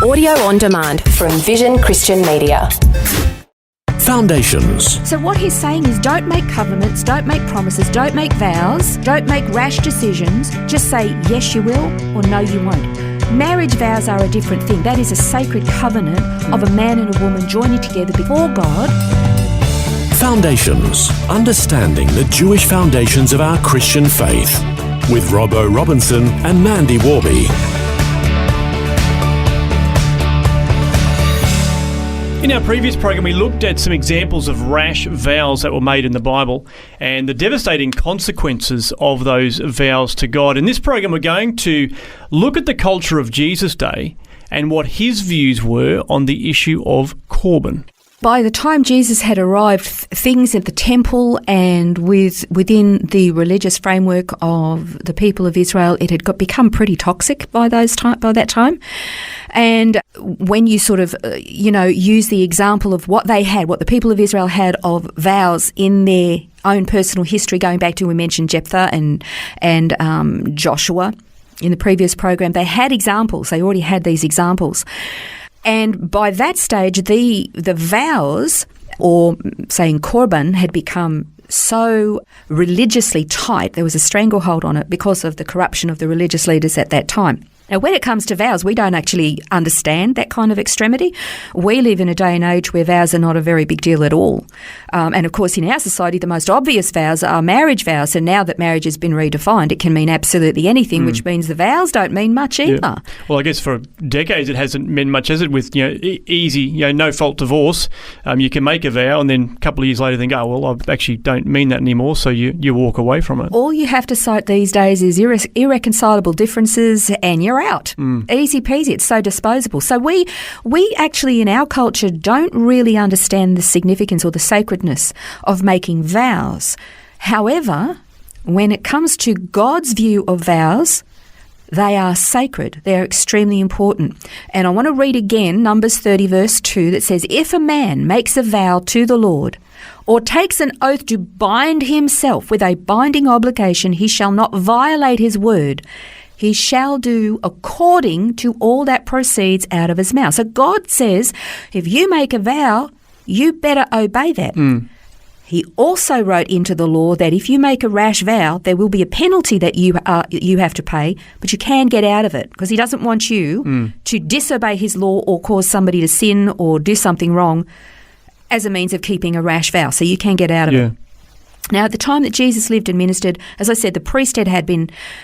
Audio on demand from Vision Christian Media. Foundations. So what he's saying is don't make covenants, don't make promises, don't make vows, don't make rash decisions. Just say yes you will or no you won't. Marriage vows are a different thing. That is a sacred covenant of a man and a woman joining together before God. Foundations. Understanding the Jewish foundations of our Christian faith. With Robbo Robinson and Mandy Warby. In our previous program, we looked at some examples of rash vows that were made in the Bible and the devastating consequences of those vows to God. In this program, we're going to look at the culture of Jesus' day and what his views were on the issue of Corban. By the time Jesus had arrived, things at the temple and within the religious framework of the people of Israel, it had become pretty toxic by that time. And when you sort of, use the example of what the people of Israel had of vows in their own personal history, going back to, we mentioned Jephthah and Joshua in the previous program, they had examples. They already had these examples. And by that stage, the vows, or saying Corban, had become so religiously tight, there was a stranglehold on it because of the corruption of the religious leaders at that time. Now, when it comes to vows, we don't actually understand that kind of extremity. We live in a day and age where vows are not a very big deal at all. And of course, in our society, the most obvious vows are marriage vows. And now that marriage has been redefined, it can mean absolutely anything, which means the vows don't mean much either. Yeah. Well, I guess for decades it hasn't meant much, has it? With easy, no-fault divorce, you can make a vow and then a couple of years later think, oh, well, I actually don't mean that anymore, so you walk away from it. All you have to cite these days is irreconcilable differences and you're out. Easy peasy. It's so disposable. So we actually in our culture don't really understand the significance or the sacredness of making vows. However, when it comes to God's view of vows, they are sacred. They're extremely important. And I want to read again Numbers 30 verse 2 that says, if a man makes a vow to the Lord or takes an oath to bind himself with a binding obligation, he shall not violate his word. He shall do according to all that proceeds out of his mouth. So God says, if you make a vow, you better obey that. He also wrote into the law that if you make a rash vow, there will be a penalty that you have to pay, but you can get out of it because he doesn't want you to disobey his law or cause somebody to sin or do something wrong as a means of keeping a rash vow. So you can get out of it. Now, at the time that Jesus lived and ministered, as I said, the priesthood had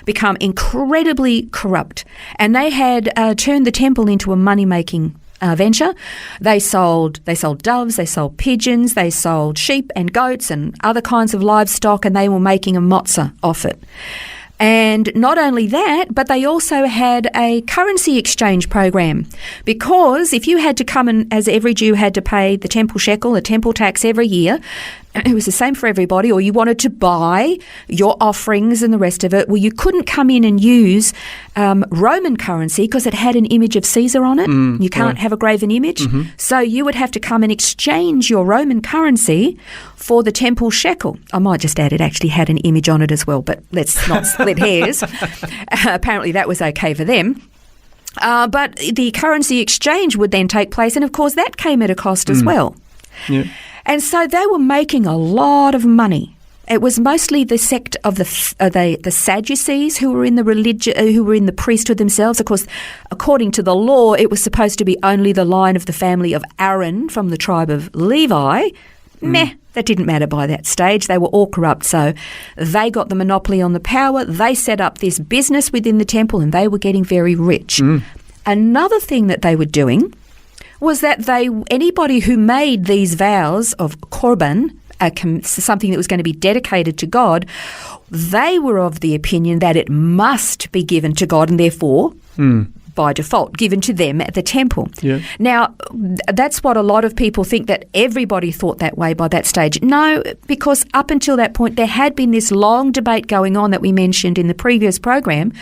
become incredibly corrupt, and they had turned the temple into a money-making venture. They sold doves, they sold pigeons, they sold sheep and goats and other kinds of livestock, and they were making a matzah off it. And not only that, but they also had a currency exchange program, because if you had to come and, as every Jew had to pay the temple shekel, a temple tax every year, it was the same for everybody, or you wanted to buy your offerings and the rest of it, well, you couldn't come in and use Roman currency because it had an image of Caesar on it. You can't have a graven image. So you would have to come and exchange your Roman currency for the temple shekel. I might just add it actually had an image on it as well, but let's not split hairs. Apparently that was okay for them. But the currency exchange would then take place, and of course that came at a cost as well. Yeah. And so they were making a lot of money. It was mostly the sect of the Sadducees who were in the priesthood themselves. Of course, according to the law, it was supposed to be only the line of the family of Aaron from the tribe of Levi. That didn't matter by that stage. They were all corrupt. So they got the monopoly on the power. They set up this business within the temple and they were getting very rich. Another thing that they were doing was that anybody who made these vows of Corban, something that was going to be dedicated to God, they were of the opinion that it must be given to God and therefore, by default, given to them at the temple. Now, that's what a lot of people think, that everybody thought that way by that stage. No, because up until that point, there had been this long debate going on that we mentioned in the previous program,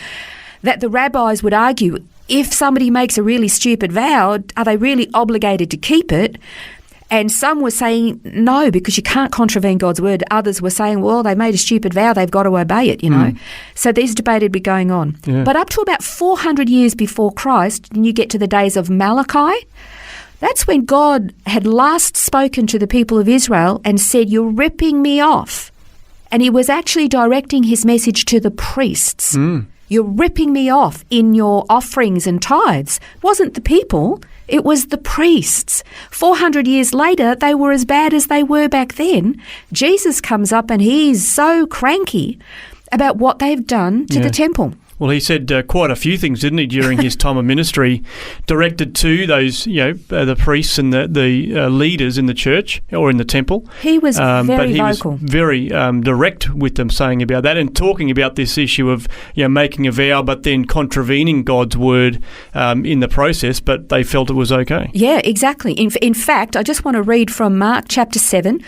that the rabbis would argue, if somebody makes a really stupid vow, are they really obligated to keep it? And some were saying, no, because you can't contravene God's word. Others were saying, well, they made a stupid vow, they've got to obey it, you know. So this debate had been going on. Yeah. But up to about 400 years before Christ, and you get to the days of Malachi, that's when God had last spoken to the people of Israel and said, you're ripping me off. And he was actually directing his message to the priests. You're ripping me off in your offerings and tithes. It wasn't the people, it was the priests. 400 years later, they were as bad as they were back then. Jesus comes up and he's so cranky about what they've done to the temple. Well, he said quite a few things, didn't he, during his time of ministry, directed to those, the priests and the leaders in the church or in the temple. He was very vocal. Was very direct with them, saying about that and talking about this issue of making a vow, but then contravening God's word in the process. But they felt it was okay. Yeah, exactly. In fact, I just want to read from Mark chapter 7.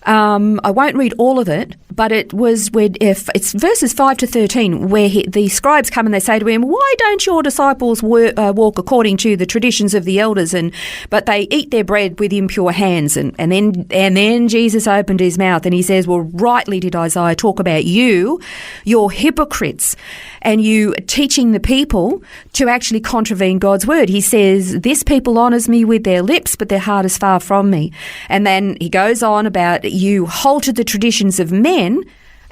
I won't read all of it, but it's verses 5 to 13 where the scribes come and they say to him, why don't your disciples walk according to the traditions of the elders, but they eat their bread with impure hands? And then Jesus opened his mouth and he says, well, rightly did Isaiah talk about you, you're hypocrites, and you teaching the people to actually contravene God's word. He says, this people honours me with their lips, but their heart is far from me. And then he goes on about, you hold to the traditions of men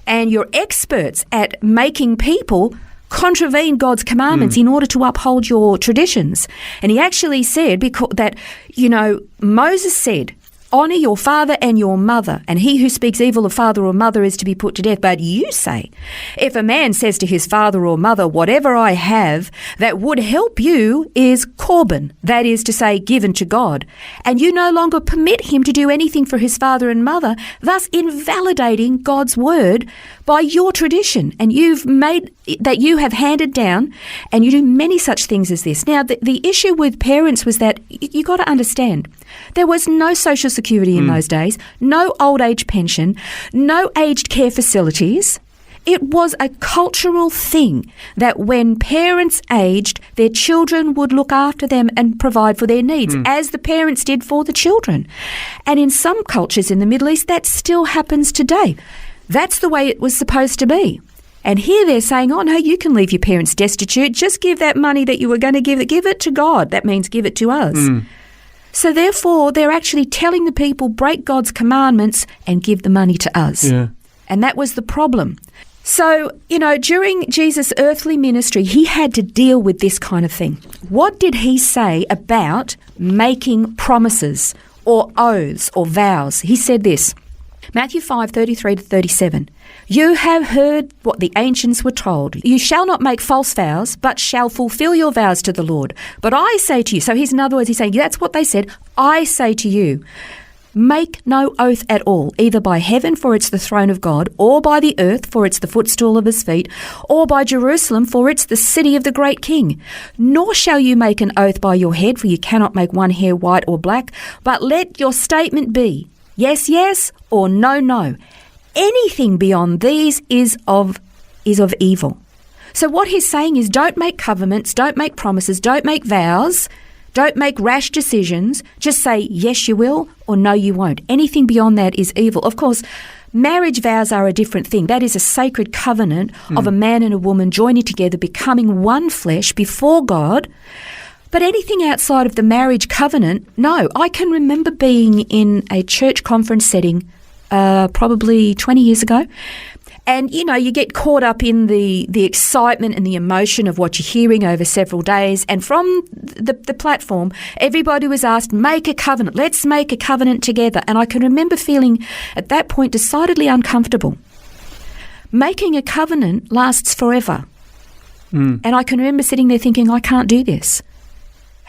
and you're experts at making people contravene God's commandments in order to uphold your traditions. And he actually said that, Moses said, honour your father and your mother, and he who speaks evil of father or mother is to be put to death. But you say, if a man says to his father or mother, whatever I have that would help you is Corban, that is to say, given to God, and you no longer permit him to do anything for his father and mother, thus invalidating God's word by your tradition, and you've made that you have handed down, and you do many such things as this. Now, the issue with parents was that you got to understand, there was no social security in those days, no old age pension, no aged care facilities. It was a cultural thing that when parents aged, their children would look after them and provide for their needs, as the parents did for the children. And in some cultures in the Middle East, that still happens today. That's the way it was supposed to be. And here they're saying, oh, no, you can leave your parents destitute. Just give that money that you were going to give it to God. That means give it to us. So therefore, they're actually telling the people, break God's commandments and give the money to us. Yeah. And that was the problem. So, during Jesus' earthly ministry, he had to deal with this kind of thing. What did he say about making promises or oaths or vows? He said this, Matthew 5:33 to 37. You have heard what the ancients were told. You shall not make false vows, but shall fulfill your vows to the Lord. But I say to you, so here's in other words, he's saying, that's what they said. I say to you, make no oath at all, either by heaven, for it's the throne of God, or by the earth, for it's the footstool of his feet, or by Jerusalem, for it's the city of the great king. Nor shall you make an oath by your head, for you cannot make one hair white or black, but let your statement be, yes, yes, or no, no. Anything beyond these is of evil. So what he's saying is, don't make covenants, don't make promises, don't make vows, don't make rash decisions. Just say, yes, you will, or no, you won't. Anything beyond that is evil. Of course, marriage vows are a different thing. That is a sacred covenant of a man and a woman joining together, becoming one flesh before God. But anything outside of the marriage covenant, no. I can remember being in a church conference setting probably 20 years ago. And, you get caught up in the excitement and the emotion of what you're hearing over several days. And from the platform, everybody was asked, make a covenant. Let's make a covenant together. And I can remember feeling at that point decidedly uncomfortable. Making a covenant lasts forever. And I can remember sitting there thinking, I can't do this.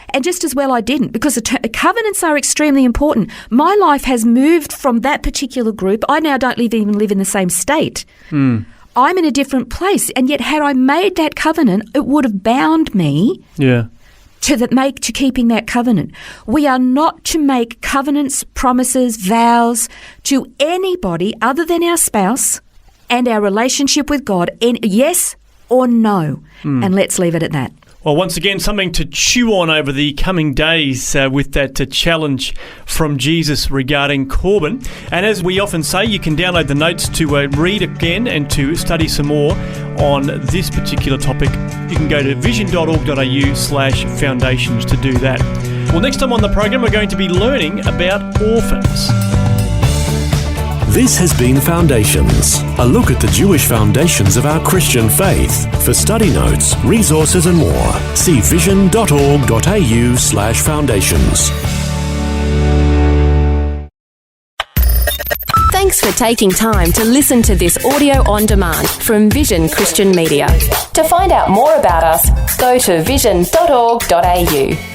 And just as well I didn't, because covenants are extremely important. My life has moved from that particular group. I now don't even live in the same state. I'm in a different place. And yet had I made that covenant, it would have bound me to keeping that covenant. We are not to make covenants, promises, vows to anybody other than our spouse and our relationship with God. And yes or no. And let's leave it at that. Well, once again, something to chew on over the coming days with that challenge from Jesus regarding Corban. And as we often say, you can download the notes to read again and to study some more on this particular topic. You can go to vision.org.au/foundations to do that. Well, next time on the program, we're going to be learning about orphans. This has been Foundations, a look at the Jewish foundations of our Christian faith. For study notes, resources and more, see vision.org.au/foundations. Thanks for taking time to listen to this audio on demand from Vision Christian Media. To find out more about us, go to vision.org.au.